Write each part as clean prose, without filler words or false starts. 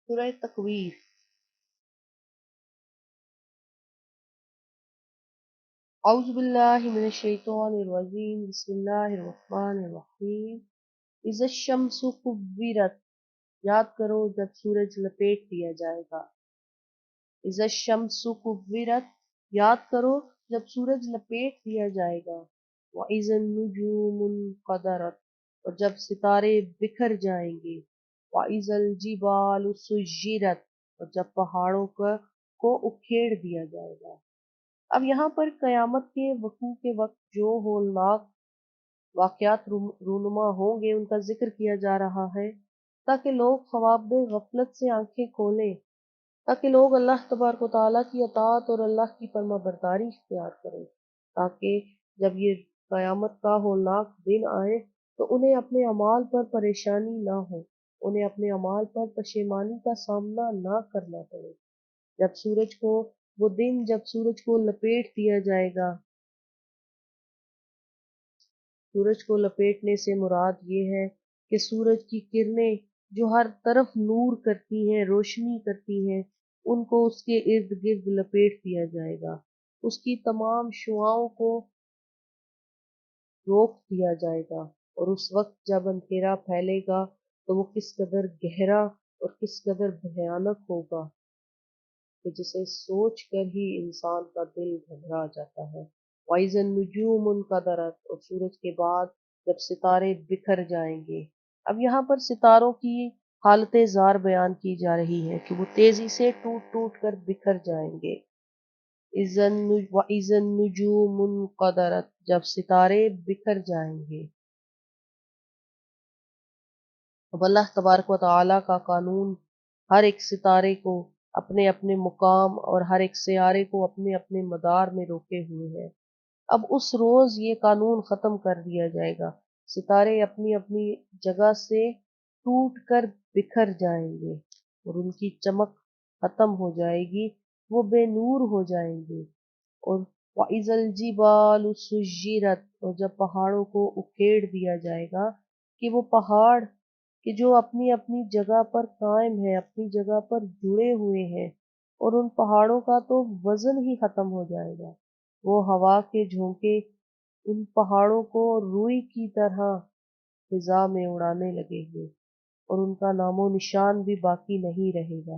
سورہ تکویر۔ اعوذ باللہ من الشیطان الرجیم، بسم اللہ الرحمن الرحیم۔ اذا الشمس کورت، یاد کرو جب سورج لپیٹ دیا جائے گا۔ اذا الشمس کورت، یاد کرو جب سورج لپیٹ دیا جائے گا۔ واذا النجوم انقدرت، اور جب ستارے بکھر جائیں گے۔ واذا الجبال سجرت، اور جب پہاڑوں کو اکھیڑ دیا جائے گا۔ اب یہاں پر قیامت کے وقوع کے وقت جو ہولناک واقعات رونما ہوں گے ان کا ذکر کیا جا رہا ہے، تاکہ لوگ خواب غفلت سے آنکھیں کھولیں، تاکہ لوگ اللہ تبارک و تعالیٰ کی اطاعت اور اللہ کی فرما برداری اختیار کریں، تاکہ جب یہ قیامت کا ہولناک دن آئے تو انہیں اپنے اعمال پر پریشانی نہ ہو، انہیں اپنے اعمال پر پشیمانی کا سامنا نہ کرنا پڑے۔ جب سورج کو لپیٹ دیا جائے گا، سورج کو لپیٹنے سے مراد یہ ہے کہ سورج کی کرنیں جو ہر طرف نور کرتی ہیں، روشنی کرتی ہیں، ان کو اس کے ارد گرد لپیٹ دیا جائے گا، اس کی تمام شعاؤں کو روک دیا جائے گا، اور اس وقت جب اندھیرا پھیلے گا تو وہ کس قدر گہرا اور کس قدر بھیانک ہوگا کہ جسے سوچ کر ہی انسان کا دل گھبرا جاتا ہے۔ وَإِذَا النُّجُومُ انقدرت، اور سورج کے بعد جب ستارے بکھر جائیں گے۔ اب یہاں پر ستاروں کی حالت زار بیان کی جا رہی ہے کہ وہ تیزی سے ٹوٹ ٹوٹ کر بکھر جائیں گے۔ وَإِذَا النُّجُومُ انقدرت، جب ستارے بکھر جائیں گے۔ اب اللہ تبارک و تعالیٰ کا قانون ہر ایک ستارے کو اپنے اپنے مقام اور ہر ایک سیارے کو اپنے اپنے مدار میں روکے ہوئے ہے۔ اب اس روز یہ قانون ختم کر دیا جائے گا، ستارے اپنی اپنی جگہ سے ٹوٹ کر بکھر جائیں گے اور ان کی چمک ختم ہو جائے گی، وہ بے نور ہو جائیں گے۔ اور وَإِذَا الْجِبَالُ سُجِّرَتْ، اور جب پہاڑوں کو اکھیڑ دیا جائے گا کہ وہ پہاڑ کہ جو اپنی اپنی جگہ پر قائم ہے، اپنی جگہ پر جڑے ہوئے ہیں، اور ان پہاڑوں کا تو وزن ہی ختم ہو جائے گا، وہ ہوا کے جھونکے ان پہاڑوں کو روئی کی طرح فضا میں اڑانے لگیں گے اور ان کا نام و نشان بھی باقی نہیں رہے گا۔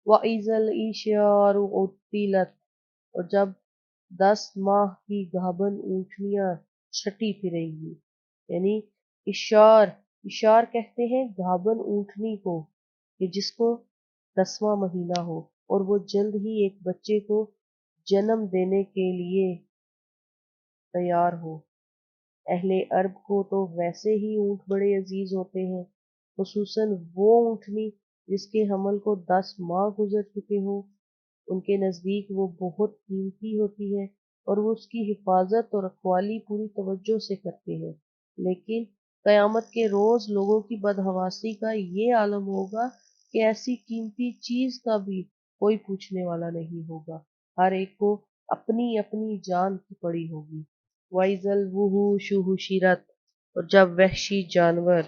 وَإِذَا الْعِشَارُ عُطِّلَتْ، اور جب 10 ماہ کی گابھن اونٹنیاں چھٹی پھریں گی، یعنی اشار کہتے ہیں گابھن اونٹنی کو کہ جس کو 10واں مہینہ ہو اور وہ جلد ہی ایک بچے کو جنم دینے کے لیے تیار ہو۔ اہل عرب کو تو ویسے ہی اونٹ بڑے عزیز ہوتے ہیں، خصوصاً وہ اونٹنی جس کے حمل کو 10 ماہ گزر چکے ہوں، ان کے نزدیک وہ بہت قیمتی ہوتی ہے اور وہ اس کی حفاظت اور رکھوالی پوری توجہ سے کرتے ہیں۔ لیکن قیامت کے روز لوگوں کی بدحواسی کا یہ عالم ہوگا کہ ایسی قیمتی چیز کا بھی کوئی پوچھنے والا نہیں ہوگا، ہر ایک کو اپنی اپنی جان کی پڑی ہوگی۔ وَإِذَا الْوُحُوشُ حُشِرَتْ، اور جب وحشی جانور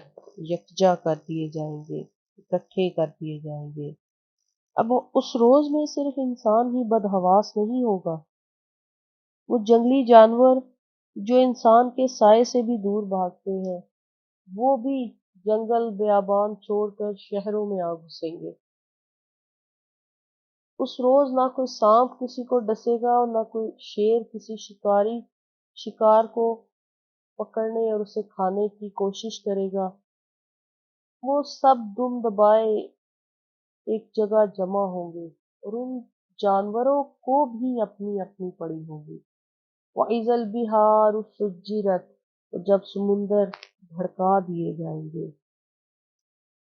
یکجا کر دیے جائیں گے، اکٹھے کر دیے جائیں گے۔ اب اس روز میں صرف انسان ہی بدحواس نہیں ہوگا، وہ جنگلی جانور جو انسان کے سائے سے بھی دور بھاگتے ہیں، وہ بھی جنگل بیابان چھوڑ کر شہروں میں آ گھسیں گے۔ اس روز نہ کوئی سانپ کسی کو ڈسے گا اور نہ کوئی شیر کسی شکار کو پکڑنے اور اسے کھانے کی کوشش کرے گا۔ وہ سب دم دبائے ایک جگہ جمع ہوں گے اور ان جانوروں کو بھی اپنی اپنی پڑی ہوگی۔ وَإِذَا الْبِحَارُ سُجِّرَتْ، اور جب سمندر بھڑکا دیے جائیں گے۔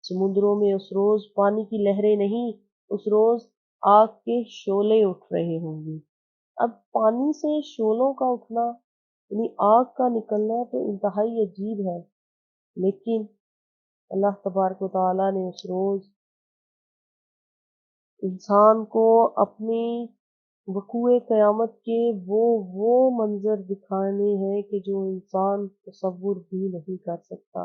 سمندروں میں اس روز پانی کی لہریں نہیں، اس روز آگ کے شعلے اٹھ رہے ہوں گے۔ اب پانی سے شعلوں کا اٹھنا یعنی آگ کا نکلنا تو انتہائی عجیب ہے، لیکن اللہ تبارک و تعالیٰ نے اس روز انسان کو اپنی وقوع قیامت کے وہ منظر دکھانے ہیں کہ جو انسان تصور بھی نہیں کر سکتا۔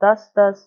10-10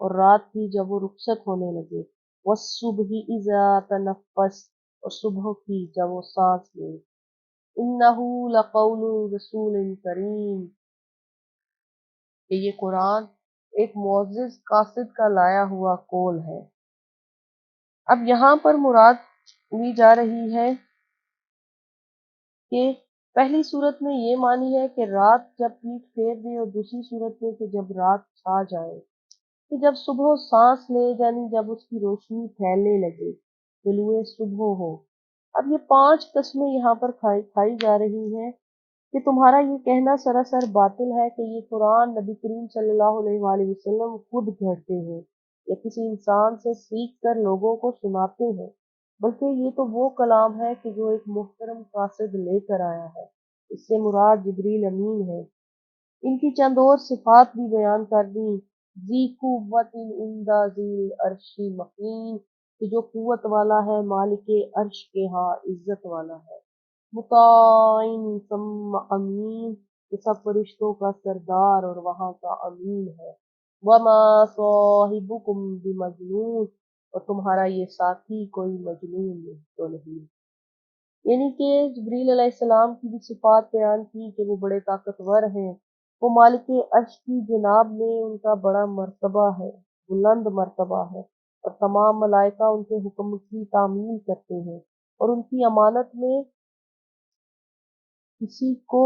اور رات کی جب وہ رخصت ہونے لگے، والصبح اذا تنفس، اور صبح کی جب وہ سانس لے، انہ لقول رسول کریم، کہ یہ قرآن ایک معزز قاصد کا لایا ہوا قول ہے۔ اب یہاں پر مراد لی جا رہی ہے کہ پہلی صورت میں یہ معنی ہے کہ رات جب پیٹ پھیر دے، اور دوسری صورت میں کہ جب رات چھا جائے، کہ جب صبح سانس لے، یعنی جب اس کی روشنی پھیلنے لگے، طلوع صبح ہو۔ اب یہ 5 قسمیں یہاں پر کھائی جا رہی ہیں کہ تمہارا یہ کہنا سراسر باطل ہے کہ یہ قرآن نبی کریم صلی اللہ علیہ وآلہ وسلم خود گھڑتے ہیں یا کسی انسان سے سیکھ کر لوگوں کو سناتے ہیں، بلکہ یہ تو وہ کلام ہے کہ جو ایک محترم قاصد لے کر آیا ہے۔ اس سے مراد جبریل امین ہے۔ ان کی چند اور صفات بھی بیان کر دیں، ذی قوت عند ذی العرش مکین، کہ جو قوت والا ہے مالک عرش کے ہاں عزت والا ہے، مطاع ثم امین، کہ سب فرشتوں کا سردار اور وہاں کا امین ہے، وما صاحبکم بمجنون، اور تمہارا یہ ساتھی کوئی مجنون تو نہیں۔ یعنی کہ جبریل علیہ السلام کی بھی صفات بیان کی کہ وہ بڑے طاقتور ہیں، وہ مالک عرش کی جناب میں ان کا بڑا مرتبہ ہے، بلند مرتبہ ہے، اور تمام ملائکہ ان کے حکم کی تعمیل کرتے ہیں، اور ان کی امانت میں کسی کو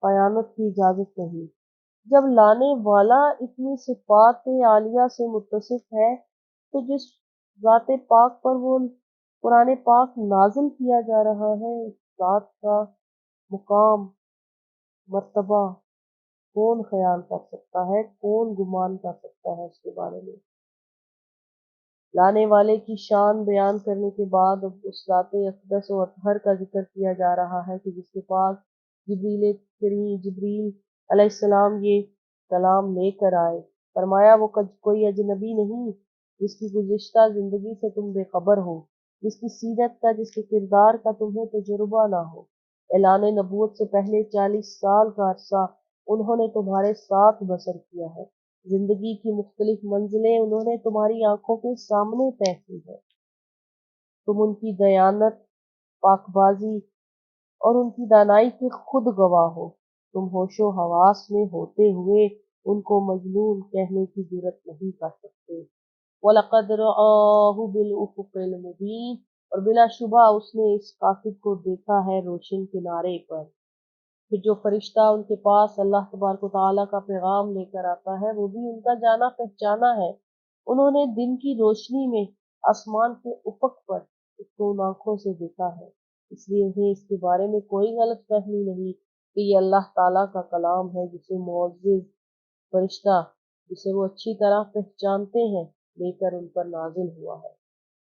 خیانت کی اجازت نہیں۔ جب لانے والا اتنی صفات عالیہ سے متصف ہے، تو جس ذات پاک پر وہ قرآن پاک نازل کیا جا رہا ہے، اس ذات کا مقام، مرتبہ کون خیال کر سکتا ہے، کون گمان کر سکتا ہے اس کے بارے میں۔ لانے والے کی شان بیان کرنے کے بعد اب اس ذات اقدس و اطہر کا ذکر کیا جا رہا ہے کہ جس کے پاس جبریل علیہ السلام یہ کلام لے کر آئے۔ فرمایا وہ کوئی اجنبی نہیں جس کی گزشتہ زندگی سے تم بے خبر ہو، جس کی سیرت کا، جس کے کردار کا تمہیں تجربہ نہ ہو۔ اعلان نبوت سے پہلے 40 سال کا عرصہ انہوں نے تمہارے ساتھ بسر کیا ہے، زندگی کی مختلف منزلیں انہوں نے تمہاری آنکھوں کے سامنے طے کی ہے، تم ان کی دیانت، پاک بازی اور ان کی دانائی کے خود گواہ ہو، تم ہوش و حواس میں ہوتے ہوئے ان کو مجنون کہنے کی جرات نہیں کر سکتے۔ وَلَقَدْ رَآهُ بِالْأُفُقِ الْمُبِينِ، اور بلا شبہ اس نے اس قاصد کو دیکھا ہے روشن کنارے پر۔ پھر جو فرشتہ ان کے پاس اللہ تبارک و تعالیٰ کا پیغام لے کر آتا ہے، وہ بھی ان کا جانا پہچانا ہے۔ انہوں نے دن کی روشنی میں آسمان کے افق پر اس کو ان آنکھوں سے دیکھا ہے، اس لیے انہیں اس کے بارے میں کوئی غلط فہمی نہیں کہ یہ اللہ تعالیٰ کا کلام ہے، جسے معزز فرشتہ، جسے وہ اچھی طرح پہچانتے ہیں، لے کر ان پر نازل ہوا ہے۔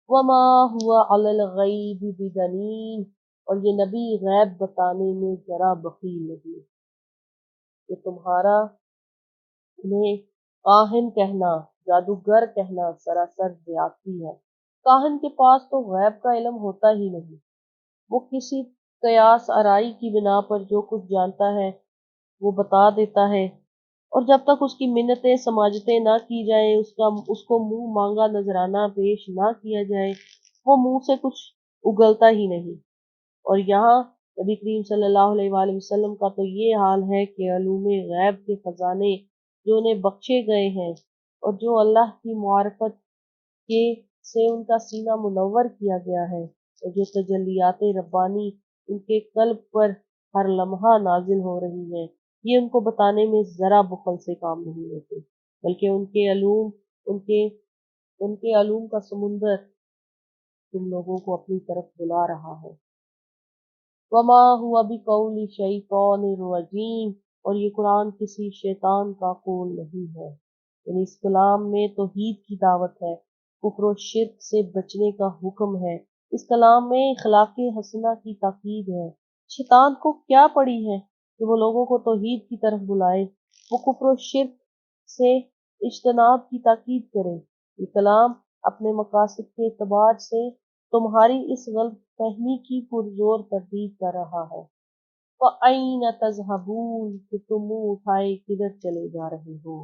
وَمَا هُوَ عَلَى الْغَيْبِ بِضَنِينٍ، اور یہ نبی غیب بتانے میں ذرا بخیل نہیں، کہ تمہارا انہیں کاہن کہنا، جادوگر کہنا سراسر زیادتی ہے۔ کاہن کے پاس تو غیب کا علم ہوتا ہی نہیں، وہ کسی قیاس آرائی کی بنا پر جو کچھ جانتا ہے وہ بتا دیتا ہے، اور جب تک اس کی منتیں سماجتیں نہ کی جائیں، اس کو منہ مانگا نذرانہ پیش نہ کیا جائے، وہ منہ سے کچھ اگلتا ہی نہیں۔ اور یہاں نبی کریم صلی اللہ علیہ وآلہ وسلم کا تو یہ حال ہے کہ علوم غیب کے خزانے جو انہیں بخشے گئے ہیں، اور جو اللہ کی معرفت کے سے ان کا سینہ منور کیا گیا ہے، اور جو تجلیات ربانی ان کے قلب پر ہر لمحہ نازل ہو رہی ہیں، یہ ان کو بتانے میں ذرا بخل سے کام نہیں لیتے، بلکہ ان کے علوم کا سمندر تم لوگوں کو اپنی طرف بلا رہا ہے۔ وما ہوا بقول شیطان الرجیم، اور یہ قرآن کسی شیطان کا قول نہیں ہے، یعنی اس کلام میں توحید کی دعوت ہے، کفر و شرک سے بچنے کا حکم ہے، اس کلام میں اخلاق حسنہ کی تاکید ہے۔ شیطان کو کیا پڑی ہے کہ وہ لوگوں کو توحید کی طرف بلائے، وہ کفر و شرک سے اجتناب کی تاکید کرے۔ یہ کلام اپنے مقاصد کے اعتبار سے تمہاری اس غلط فہمی کی پرزور تردید کر رہا ہے۔ وَأَيْنَ تَذْهَبُونَ، کہ تم منہ اٹھائے کدھر چلے جا رہے ہو،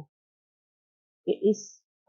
کہ اس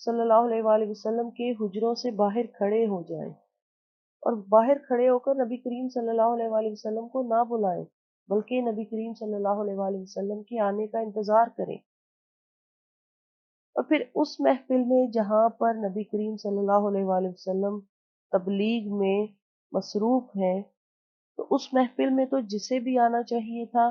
صلی اللہ علیہ وآلہ وسلم کے حجروں سے باہر کھڑے ہو جائیں اور باہر کھڑے ہو کر نبی کریم صلی اللہ علیہ وآلہ وسلم کو نہ بلائیں، بلکہ نبی کریم صلی اللہ علیہ وآلہ وسلم کے آنے کا انتظار کریں۔ اور پھر اس محفل میں جہاں پر نبی کریم صلی اللہ علیہ وآلہ وسلم تبلیغ میں مصروف ہیں، تو اس محفل میں تو جسے بھی آنا چاہیے تھا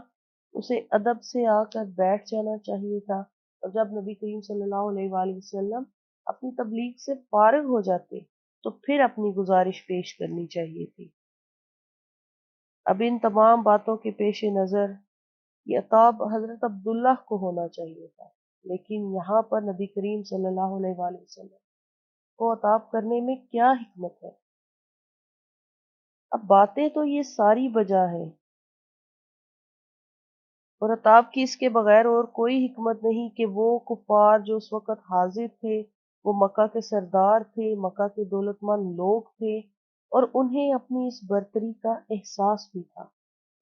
اسے ادب سے آ کر بیٹھ جانا چاہیے تھا، اور جب نبی کریم صلی اللہ علیہ وآلہ وسلم اپنی تبلیغ سے فارغ ہو جاتے تو پھر اپنی گزارش پیش کرنی چاہیے تھی۔ اب ان تمام باتوں کے پیش نظر یہ عتاب حضرت عبداللہ کو ہونا چاہیے تھا، لیکن یہاں پر نبی کریم صلی اللہ علیہ وآلہ وسلم کو عتاب کرنے میں کیا حکمت ہے؟ اب باتیں تو یہ ساری بجا ہے، اور عتاب کی اس کے بغیر اور کوئی حکمت نہیں کہ وہ کفار جو اس وقت حاضر تھے، وہ مکہ کے سردار تھے، مکہ کے دولت مند لوگ تھے، اور انہیں اپنی اس برتری کا احساس بھی تھا،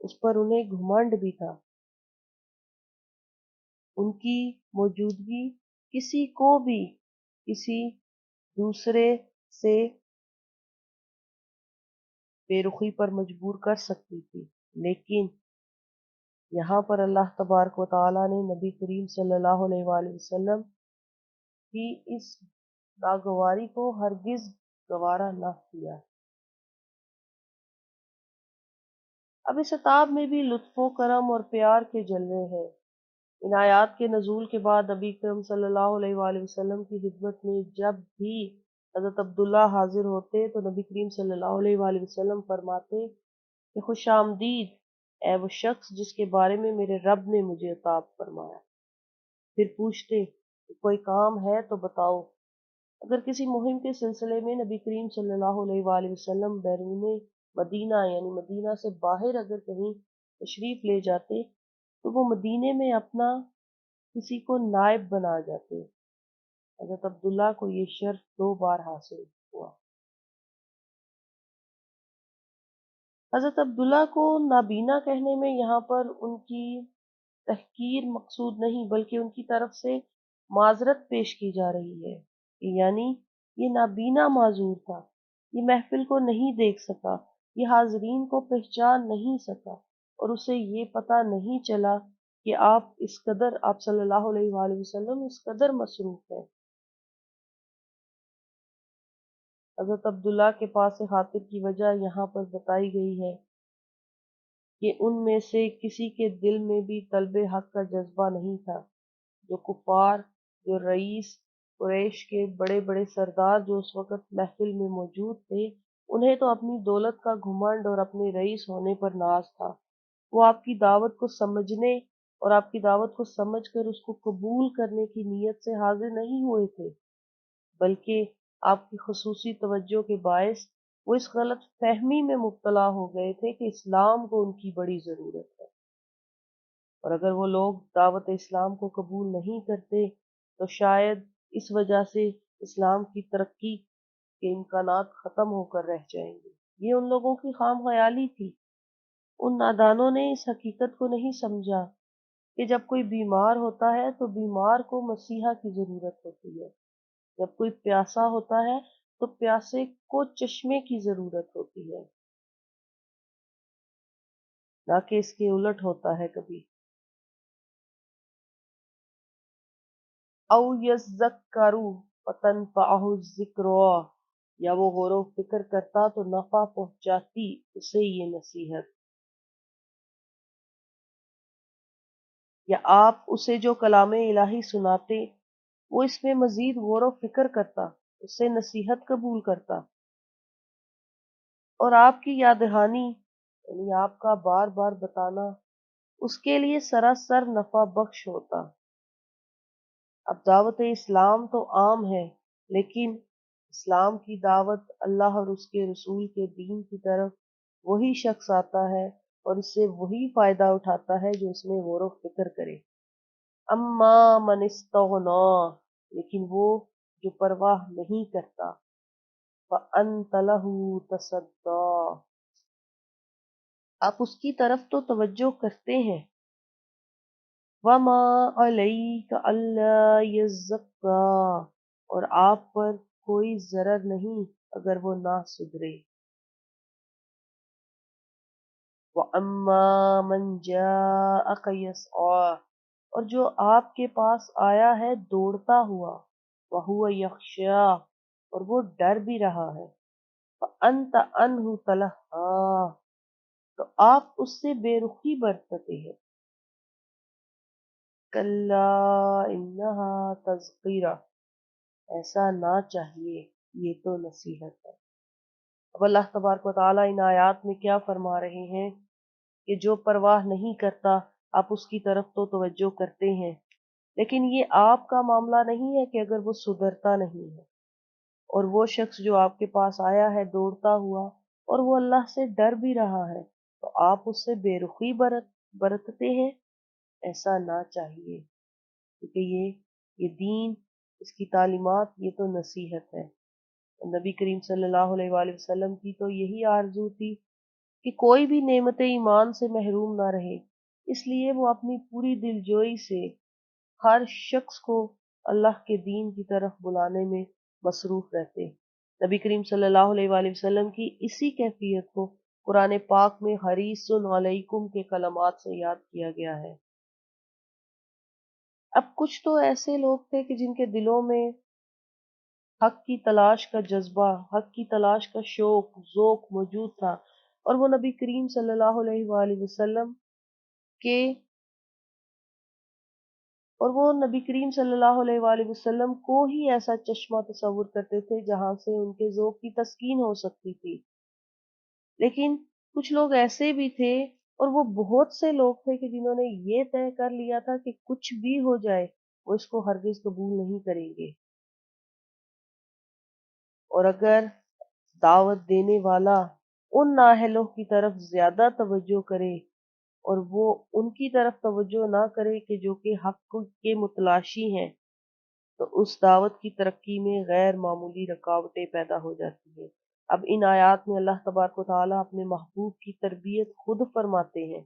اس پر انہیں گھمنڈ بھی تھا۔ ان کی موجودگی کسی کو بھی کسی دوسرے سے بے رخی پر مجبور کر سکتی تھی، لیکن یہاں پر اللہ تبارک و تعالیٰ نے نبی کریم صلی اللہ علیہ وآلہ وسلم کی اس ناگواری کو ہرگز گوارا نہ کیا۔ اب اس عتاب میں بھی لطف و کرم اور پیار کے جلوے ہیں۔ ان آیات کے نزول کے بعد نبی اکرم صلی اللہ علیہ وآلہ وسلم کی خدمت میں جب بھی حضرت عبداللہ حاضر ہوتے تو نبی کریم صلی اللہ علیہ وآلہ وسلم فرماتے کہ خوش آمدید اے وہ شخص جس کے بارے میں میرے رب نے مجھے عتاب فرمایا۔ پھر پوچھتے کہ کوئی کام ہے تو بتاؤ۔ اگر کسی مہم کے سلسلے میں نبی کریم صلی اللہ علیہ وآلہ وسلم بیرون مدینہ یعنی مدینہ سے باہر اگر کہیں تشریف لے جاتے تو وہ مدینے میں اپنا کسی کو نائب بنا جاتے۔ حضرت عبداللہ کو یہ شرف 2 بار حاصل ہوا۔ حضرت عبداللہ کو نابینا کہنے میں یہاں پر ان کی تحقیر مقصود نہیں بلکہ ان کی طرف سے معذرت پیش کی جا رہی ہے، یعنی یہ نابینا معذور تھا، یہ محفل کو نہیں دیکھ سکا، یہ حاضرین کو پہچان نہیں سکا، اور اسے یہ پتہ نہیں چلا کہ آپ صلی اللہ علیہ وآلہ وسلم اس قدر مصروف ہیں۔ حضرت عبداللہ کے پاس خاطر کی وجہ یہاں پر بتائی گئی ہے کہ ان میں سے کسی کے دل میں بھی طلب حق کا جذبہ نہیں تھا۔ جو کفار، جو رئیس قریش کے بڑے بڑے سردار جو اس وقت محفل میں موجود تھے، انہیں تو اپنی دولت کا گھمنڈ اور اپنے رئیس ہونے پر ناز تھا۔ وہ آپ کی دعوت کو سمجھنے اور آپ کی دعوت کو سمجھ کر اس کو قبول کرنے کی نیت سے حاضر نہیں ہوئے تھے، بلکہ آپ کی خصوصی توجہ کے باعث وہ اس غلط فہمی میں مبتلا ہو گئے تھے کہ اسلام کو ان کی بڑی ضرورت ہے، اور اگر وہ لوگ دعوت اسلام کو قبول نہیں کرتے تو شاید اس وجہ سے اسلام کی ترقی کے امکانات ختم ہو کر رہ جائیں گے۔ یہ ان لوگوں کی خام خیالی تھی۔ ان نادانوں نے اس حقیقت کو نہیں سمجھا کہ جب کوئی بیمار ہوتا ہے تو بیمار کو مسیحا کی ضرورت ہوتی ہے، جب کوئی پیاسا ہوتا ہے تو پیاسے کو چشمے کی ضرورت ہوتی ہے، نہ کہ اس کے الٹ ہوتا ہے کبھی۔ او یذکروا فتنفعہ الذکریٰ، یا وہ غور و فکر کرتا تو نفع پہنچاتی اسے یہ نصیحت، یا آپ اسے جو کلام الہی سناتے وہ اس میں مزید غور و فکر کرتا، اس سے نصیحت قبول کرتا، اور آپ کی یاد دہانی یعنی آپ کا بار بار بتانا اس کے لیے سراسر نفع بخش ہوتا۔ اب دعوت اسلام تو عام ہے، لیکن اسلام کی دعوت اللہ اور اس کے رسول کے دین کی طرف وہی شخص آتا ہے اور اس سے وہی فائدہ اٹھاتا ہے جو اس میں غور و فکر کرے۔ اما من استغنا، لیکن وہ جو پرواہ نہیں کرتا، فأنت له تصدی، آپ اس کی طرف تو توجہ کرتے ہیں۔ وما علیک الا یزکا، اور آپ پر کوئی ضرر نہیں اگر وہ نہ سدھرے۔ وَأَمَّا مَنْ جَاءَكَ يَسْعَىٰ، اور جو آپ کے پاس آیا ہے دوڑتا ہوا، وَهُوَ يَخْشَىٰ، اور وہ ڈر بھی رہا ہے، فَأَنْتَ عَنْهُ تَلَهَّىٰ، تو آپ اس سے بے رخی برتتے ہیں۔ کَلَّا إِنَّهَا تَذْکِرَةٌ، ایسا نہ چاہیے، یہ تو نصیحت ہے۔ اب اللہ تبارک و تعالیٰ ان آیات میں کیا فرما رہے ہیں کہ جو پرواہ نہیں کرتا آپ اس کی طرف تو توجہ کرتے ہیں، لیکن یہ آپ کا معاملہ نہیں ہے کہ اگر وہ سدھرتا نہیں ہے، اور وہ شخص جو آپ کے پاس آیا ہے دوڑتا ہوا اور وہ اللہ سے ڈر بھی رہا ہے، تو آپ اس سے بے رخی برتتے ہیں، ایسا نہ چاہیے، کیونکہ یہ دین، اس کی تعلیمات، یہ تو نصیحت ہے۔ نبی کریم صلی اللہ علیہ وآلہ وسلم کی تو یہی آرزو تھی کہ کوئی بھی نعمت ایمان سے محروم نہ رہے، اس لیے وہ اپنی پوری دلجوئی سے ہر شخص کو اللہ کے دین کی طرف بلانے میں مصروف رہتے۔ نبی کریم صلی اللہ علیہ وآلہ وسلم کی اسی کیفیت کو قرآن پاک میں حریص علیکم کے کلمات سے یاد کیا گیا ہے۔ اب کچھ تو ایسے لوگ تھے کہ جن کے دلوں میں حق کی تلاش کا جذبہ، حق کی تلاش کا شوق، ذوق موجود تھا، اور وہ نبی کریم صلی اللہ علیہ وآلہ وسلم کے کو ہی ایسا چشمہ تصور کرتے تھے جہاں سے ان کے ذوق کی تسکین ہو سکتی تھی۔ لیکن کچھ لوگ ایسے بھی تھے، اور وہ بہت سے لوگ تھے کہ جنہوں نے یہ طے کر لیا تھا کہ کچھ بھی ہو جائے وہ اس کو ہرگز قبول نہیں کریں گے، اور اگر دعوت دینے والا ان نااہلوں کی طرف زیادہ توجہ کرے اور وہ ان کی طرف توجہ نہ کرے کہ جو کہ حق کے متلاشی ہیں، تو اس دعوت کی ترقی میں غیر معمولی رکاوٹیں پیدا ہو جاتی ہیں۔ اب ان آیات میں اللہ تبارک و تعالیٰ اپنے محبوب کی تربیت خود فرماتے ہیں،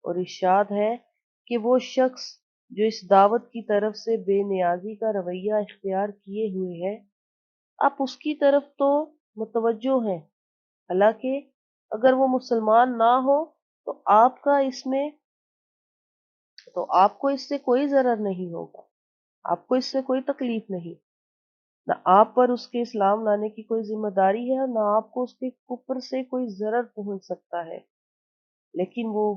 اور ارشاد ہے کہ وہ شخص جو اس دعوت کی طرف سے بے نیازی کا رویہ اختیار کیے ہوئے ہے، آپ اس کی طرف تو متوجہ ہیں، حالانکہ اگر وہ مسلمان نہ ہو تو آپ کو اس سے کوئی ضرر نہیں ہوگا، آپ کو اس سے کوئی تکلیف نہیں، نہ آپ پر اس کے اسلام لانے کی کوئی ذمہ داری ہے، اور نہ آپ کو اس کے کفر سے کوئی ضرر پہنچ سکتا ہے۔ لیکن وہ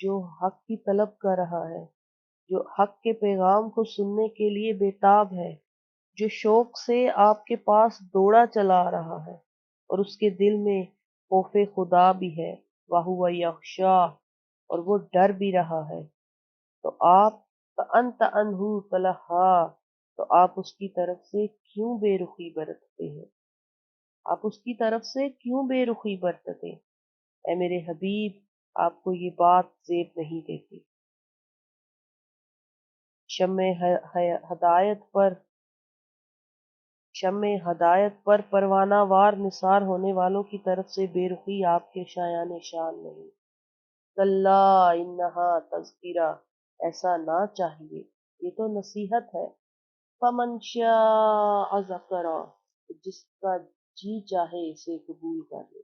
جو حق کی طلب کر رہا ہے، جو حق کے پیغام کو سننے کے لیے بےتاب ہے، جو شوق سے آپ کے پاس دوڑا چلا آ رہا ہے، اور اس کے دل میں خوف خدا بھی ہے، وَهُوَ يَخْشَىٰ، اور وہ ڈر بھی رہا ہے، تو آپ فَأَنْتَ عَنْهُ تَلَهَّىٰ، تو آپ اس کی طرف سے کیوں بے رخی برتتے ہیں؟ آپ اس کی طرف سے کیوں بے رخی برتتے؟ اے میرے حبیب، آپ کو یہ بات زیب نہیں دیتی۔ شمع ہدایت پر پروانہ وار نثار ہونے والوں کی طرف سے بے رخی آپ کے شایان شان نہیں۔ کلا انہا تذکرہ، ایسا نہ چاہیے، یہ تو نصیحت ہے۔ فمن شاء ذکرہ، جس کا جی چاہے اسے قبول کر لے۔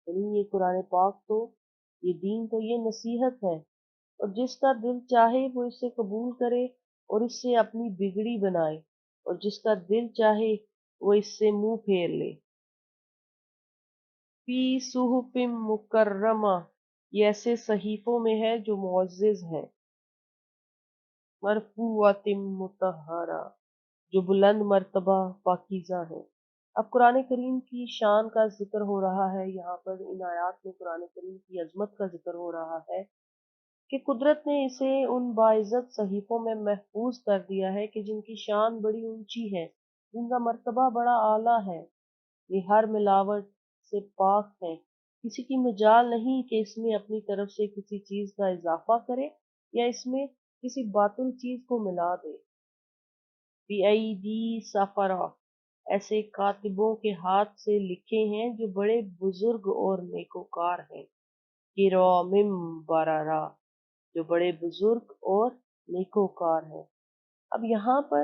یعنی یہ قرآن پاک تو، یہ دین تو یہ نصیحت ہے، اور جس کا دل چاہے وہ اسے قبول کرے اور اس سے اپنی بگڑی بنائے، اور جس کا دل چاہے وہ اس سے منہ پھیر لے۔ فی صحف مکرمہ، یہ ایسے صحیفوں میں ہے جو معزز ہیں، مرفوعۃ مطہرہ، جو بلند مرتبہ پاکیزہ ہیں۔ اب قرآن کریم کی شان کا ذکر ہو رہا ہے، یہاں پر ان آیات میں قرآن کریم کی عظمت کا ذکر ہو رہا ہے کہ قدرت نے اسے ان باعزت صحیفوں میں محفوظ کر دیا ہے کہ جن کی شان بڑی اونچی ہے، جن کا مرتبہ بڑا اعلیٰ ہے، یہ ہر ملاوٹ سے پاک ہے، کسی کی مجال نہیں کہ اس میں اپنی طرف سے کسی چیز کا اضافہ کرے یا اس میں کسی باطل چیز کو ملا دے۔ بِأَيْدِي سَفَرَہ، ایسے کاتبوں کے ہاتھ سے لکھے ہیں جو بڑے بزرگ اور نیکوکار ہیں۔ کِرَامٍ بَرَرَہ، جو بڑے بزرگ اور نیکوکار ہیں۔ اب یہاں پر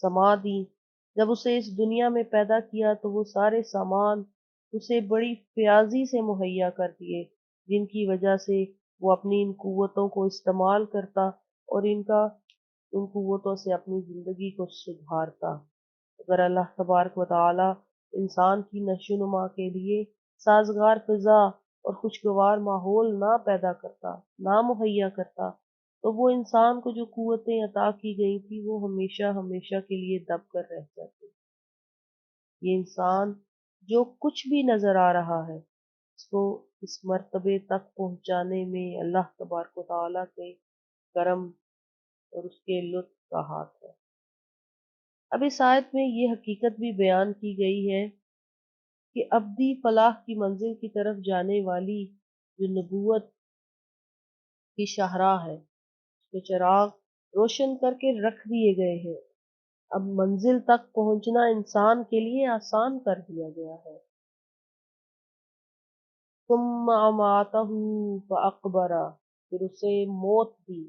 سما دی۔ جب اسے اس دنیا میں پیدا کیا تو وہ سارے سامان اسے بڑی فیاضی سے مہیا کر دیے، جن کی وجہ سے وہ اپنی ان قوتوں کو استعمال کرتا اور ان قوتوں سے اپنی زندگی کو سدھارتا۔ اگر اللہ تبارک و تعالی انسان کی نشو و نما کے لیے سازگار فضا اور خوشگوار ماحول نہ پیدا کرتا، نہ مہیا کرتا، تو وہ انسان کو جو قوتیں عطا کی گئی تھی وہ ہمیشہ ہمیشہ کے لیے دب کر رہ جاتی۔ یہ انسان جو کچھ بھی نظر آ رہا ہے اس کو اس مرتبے تک پہنچانے میں اللہ تبارک و تعالیٰ کے کرم اور اس کے لطف کا ہاتھ ہے۔ اب اس آیت میں یہ حقیقت بھی بیان کی گئی ہے کہ ابدی فلاح کی منزل کی طرف جانے والی جو نبوت کی شاہراہ ہے اس کے چراغ روشن کر کے رکھ دیے گئے ہیں۔ اب منزل تک پہنچنا انسان کے لیے آسان کر دیا گیا ہے۔ ثم اماتہ فاقبرہ، پھر اسے موت دی۔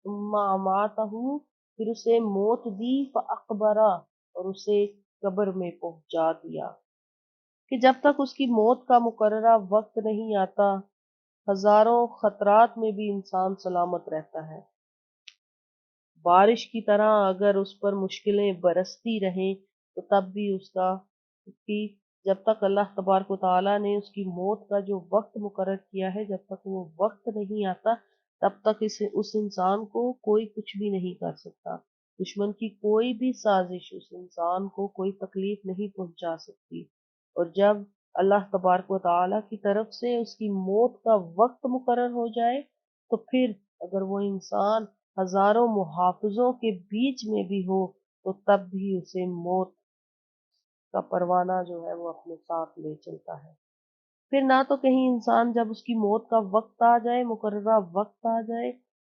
ثم اماتہ، پھر اسے موت دی، فاقبرہ، اور اسے قبر میں پہنچا دیا۔ کہ جب تک اس کی موت کا مقررہ وقت نہیں آتا ہزاروں خطرات میں بھی انسان سلامت رہتا ہے۔ بارش کی طرح اگر اس پر مشکلیں برستی رہیں تو تب بھی اس کی جب تک اللہ تبارک و تعالیٰ نے اس کی موت کا جو وقت مقرر کیا ہے جب تک وہ وقت نہیں آتا تب تک اس انسان کو کوئی کچھ بھی نہیں کر سکتا۔ دشمن کی کوئی بھی سازش اس انسان کو کوئی تکلیف نہیں پہنچا سکتی، اور جب اللہ تبارک و تعالیٰ کی طرف سے اس کی موت کا وقت مقرر ہو جائے تو پھر اگر وہ انسان ہزاروں محافظوں کے بیچ میں بھی ہو تو تب بھی اسے موت کا پروانہ جو ہے وہ اپنے ساتھ لے چلتا ہے۔ پھر نہ تو کہیں انسان جب اس کی موت کا وقت آ جائے، مقررہ وقت آ جائے،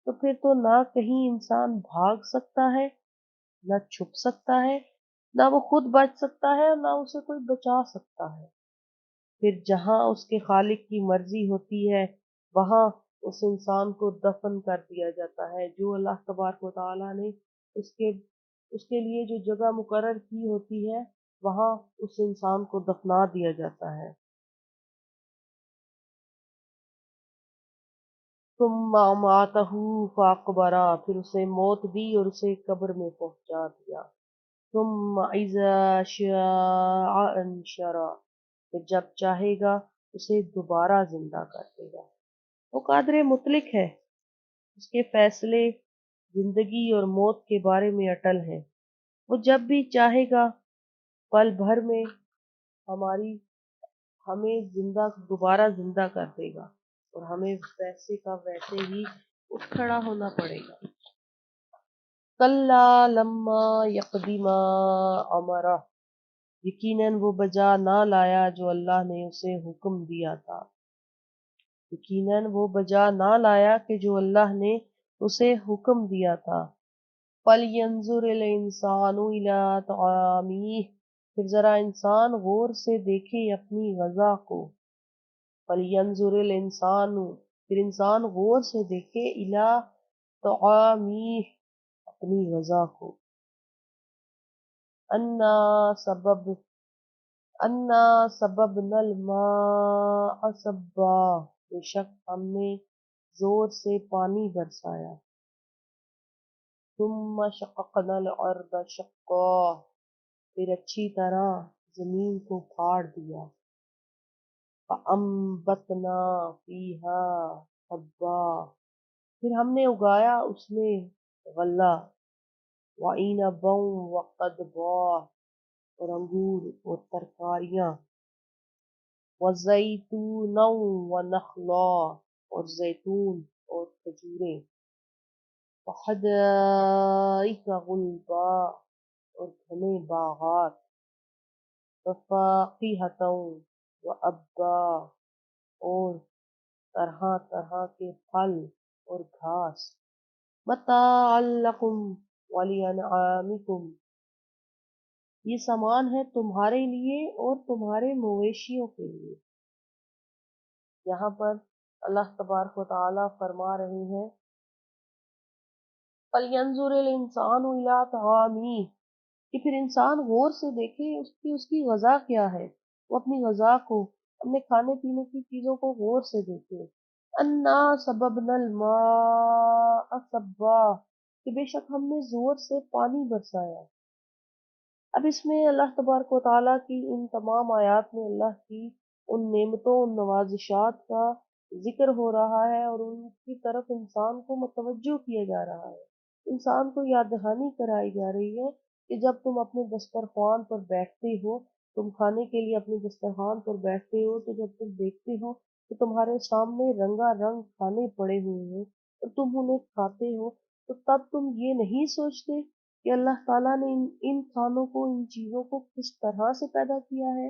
تو پھر تو نہ کہیں انسان بھاگ سکتا ہے، نہ چھپ سکتا ہے، نہ وہ خود بچ سکتا ہے اور نہ اسے کوئی بچا سکتا ہے۔ پھر جہاں اس کے خالق کی مرضی ہوتی ہے وہاں اس انسان کو دفن کر دیا جاتا ہے۔ جو اللہ تبارک و تعالیٰ نے اس کے لیے جو جگہ مقرر کی ہوتی ہے وہاں اس انسان کو دفنا دیا جاتا ہے۔ ثم اماتہ فاقبرہ، پھر اسے موت دی اور اسے قبر میں پہنچا دیا۔ ثم اذا شاء انشرہ، پھر جب چاہے گا اسے دوبارہ زندہ کر دے گا۔ وہ قادر مطلق ہے، اس کے فیصلے زندگی اور موت کے بارے میں اٹل ہیں۔ وہ جب بھی چاہے گا پل بھر میں ہمیں دوبارہ زندہ کر دے گا اور ہمیں ویسے کا ویسے ہی اٹھ کھڑا ہونا پڑے گا۔ کلا لما یقض ما امرہ، یقیناً وہ بجا نہ لایا جو اللہ نے اسے حکم دیا تھا۔ یقیناً وہ بجا نہ لایا کہ جو اللہ نے اسے حکم دیا تھا۔ فَلْيَنْظُرِ الْإِنسَانُ إِلَىٰ طَعَامِهِ، پھر ذرا انسان غور سے دیکھے اپنی غذا کو۔ فَلْيَنْظُرِ الْإِنسَانُ، پھر انسان غور سے دیکھے إِلَىٰ طَعَامِهِ، اپنی غذا کو۔ اَنَّا صَبَبْنَا الْمَاءَ صَبًّا، بے شک ہم نے زور سے پانی برسایا۔ ثُمَّ شَقَقْنَا الْأَرْضَ شَقًّا، پھر اچھی طرح زمین کو پھاڑ دیا۔ فَأَنبَتْنَا فِيهَا حَبًّا، پھر ہم نے اگایا اس میں غلہ۔ وَعِنَبًا وَقَضْبًا، اور انگور اور ترکاریاں۔ وَزَيْتُونًا وَنَخْلًا، اور زیتون اور کھجوریں۔ وَحَدَائِقَ غُلْبًا، اور گھنے باغات۔ وَفَاكِهَةً وَأَبًّا، اور طرح طرح کے پھل اور گھاس۔ مَتَاعًا لَكُمْ وَلِأَنْعَامِكُمْ، یہ سامان ہے تمہارے لیے اور تمہارے مویشیوں کے لیے۔ یہاں پر اللہ تبارک و تعالیٰ فرما رہے ہیں فَلْيَنْظُرِ الْإِنسَانُ إِلَىٰ طَعَامِهِ، کہ پھر انسان غور سے دیکھے اس کی غذا کیا ہے، وہ اپنی غذا کو، اپنے کھانے پینے کی چیزوں کو غور سے دیکھے۔ انا سببنا الماء صبا، کہ بے شک ہم نے زور سے پانی برسایا۔ اب اس میں اللہ تبارک و تعالیٰ کی ان تمام آیات میں اللہ کی ان نعمتوں، ان نوازشات کا ذکر ہو رہا ہے اور ان کی طرف انسان کو متوجہ کیا جا رہا ہے، انسان کو یاد دہانی کرائی جا رہی ہے کہ جب تم اپنے دسترخوان پر بیٹھتے ہو، تم کھانے کے لیے اپنے دسترخوان پر بیٹھتے ہو، تو جب تم دیکھتے ہو کہ تمہارے سامنے رنگا رنگ کھانے پڑے ہوئے ہیں اور تم انہیں کھاتے ہو، تو تب تم یہ نہیں سوچتے کہ اللہ تعالیٰ نے ان کھانوں کو، ان چیزوں کو کس طرح سے پیدا کیا ہے،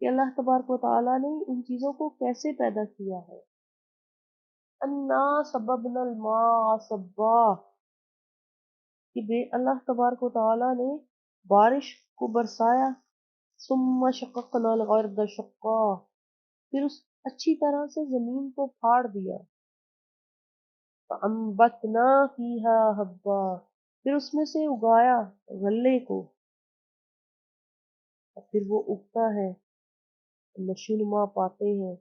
کہ اللہ تبارک و تعالیٰ نے ان چیزوں کو کیسے پیدا کیا ہے۔ انا سببنا الماء صبا، کہ بے اللہ تبارک و تعالیٰ نے بارش کو برسایا، ثم شققنا الارض شقا، پھر اس اچھی طرح سے زمین کو پھاڑ دیا، فانبتنا فیہا حبا، پھر اس میں سے اگایا غلے کو، اور پھر وہ اگتا ہے، نشوونما پاتے ہیں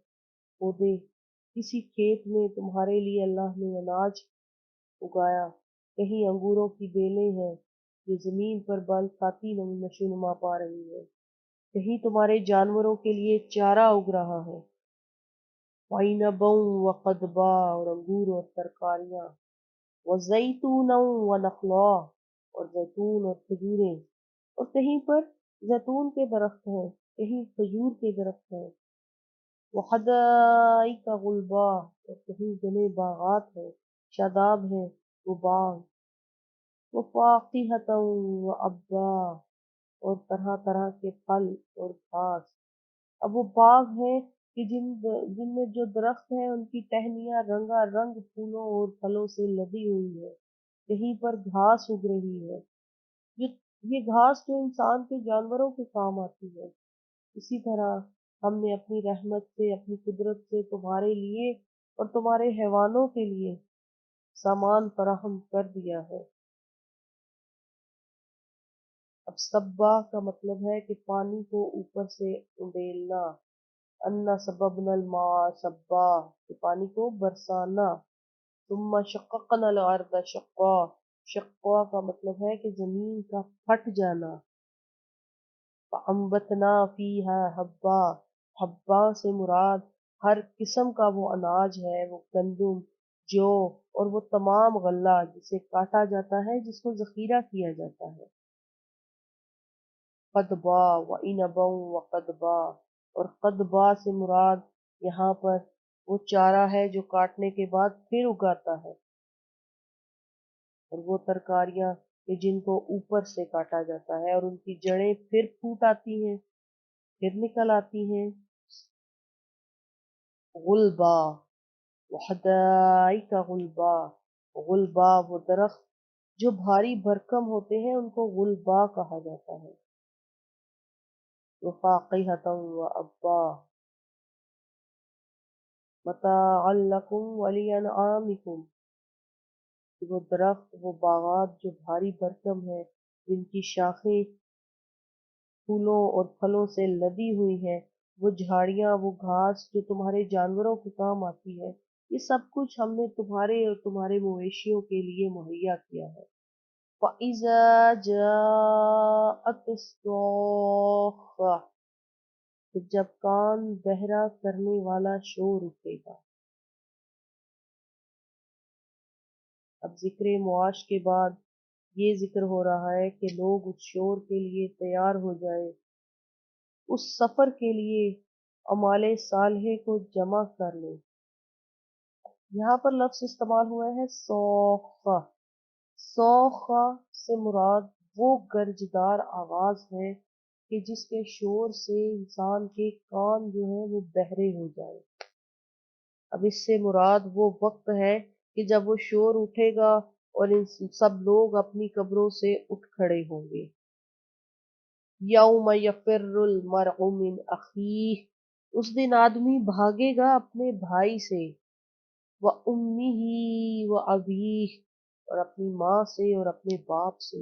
پودے۔ کسی کھیت میں تمہارے لیے اللہ نے اناج اگایا، کہیں انگوروں کی بیلیں ہیں جو زمین پر بل کھاتی نشوونما پا رہی ہے، کہیں تمہارے جانوروں کے لیے چارہ اگ رہا ہے، وعنبا وقضبا، اور انگور اور ترکاریاں، وزیتونا ونخلا، اور زیتون اور کھجوریں، اور کہیں پر زیتون کے درخت ہیں، کہیں کھجور کے درخت ہیں، وحدائق غلبا، اور کہیں گھنے باغات ہیں، شاداب ہیں وہ باغ، وفاقہۃ وابا، اور طرح طرح کے پھل اور گھاس۔ اب وہ باغ ہیں کہ جن میں جو درخت ہیں ان کی ٹہنیاں رنگا رنگ پھولوں اور پھلوں سے لدی ہوئی ہے، کہیں پر گھاس اگ رہی ہے، جو یہ گھاس جو انسان کے جانوروں کے کام آتی ہے۔ اسی طرح ہم نے اپنی رحمت سے، اپنی قدرت سے تمہارے لیے اور تمہارے حیوانوں کے لیے سامان فراہم کر دیا ہے۔ اب صبا کا مطلب ہے کہ پانی کو اوپر سے اڈیلنا، انا سببنا الماء صبا، کہ پانی کو برسانا، ثم شققنا الارض شقا، شقا کا مطلب ہے کہ زمین کا پھٹ جانا، فانبتنا فیہا حبا، حبا سے مراد ہر قسم کا وہ اناج ہے، وہ گندم، جو، اور وہ تمام غلہ جسے کاٹا جاتا ہے، جس کو ذخیرہ کیا جاتا ہے، قدبا وعنبا وقدبا، اور قدبا سے مراد یہاں پر وہ چارہ ہے جو کاٹنے کے بعد پھر اگاتا ہے، اور وہ ترکاریاں کہ جن کو اوپر سے کاٹا جاتا ہے اور ان کی جڑیں پھر پھوٹ آتی ہیں، پھر نکل آتی ہیں، غلبا وحدائق غلبا، غلبا وہ درخت جو بھاری بھرکم ہوتے ہیں ان کو غلبا کہا جاتا ہے، وفاقہۃ وابا، متاعا لکم ولانعامکم، وہ درخت، وہ باغات جو بھاری بھرکم ہیں، جن کی شاخیں پھولوں اور پھلوں سے لدی ہوئی ہیں، وہ جھاڑیاں، وہ گھاس جو تمہارے جانوروں کے کام آتی ہے، یہ سب کچھ ہم نے تمہارے اور تمہارے مویشیوں کے لیے مہیا کیا ہے۔ وَإِذَا جَاءَتِ الصَّاخَّةُ، پھر جب کان بہرا کرنے والا شور اٹھے گا۔ اب ذکر معاش کے بعد یہ ذکر ہو رہا ہے کہ لوگ اس شور کے لیے تیار ہو جائیں، اس سفر کے لیے اعمال صالحہ کو جمع کر لیں۔ یہاں پر لفظ استعمال ہوا ہے صوخہ، صوخہ سے مراد وہ گرجدار آواز ہے کہ جس کے شور سے انسان کے کان جو ہیں وہ بہرے ہو جائیں۔ اب اس سے مراد وہ وقت ہے کہ جب وہ شور اٹھے گا اور ان سب لوگ اپنی قبروں سے اٹھ کھڑے ہوں گے۔ یوم یفر المرء من اخیہ، اس دن آدمی بھاگے گا اپنے بھائی سے، وَأُمِّهِ وَأَبِيهِ، اور اپنی ماں سے اور اپنے باپ سے،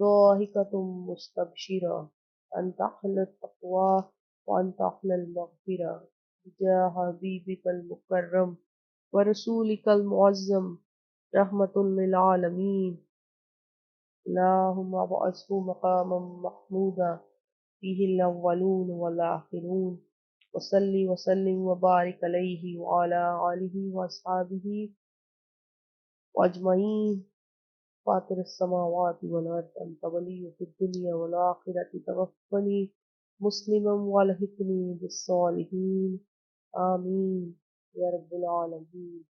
ضاحكة مستبشرة أنت أهل التقوى وأنت أهل المغفرة بجاه حبيبك المكرم ورسولك المعظم رحمة للعالمين. اللهم ابعثه مقاما محمودا فيه الأولون والآخرون، وصل وسلم وبارك عليه وعلى آله وأصحابه أجمعين. فاطر السماوات والأرض أنت ولي في الدنيا والآخرة، توفني مسلما والحقني بالصالحين، آمين يا رب العالمين.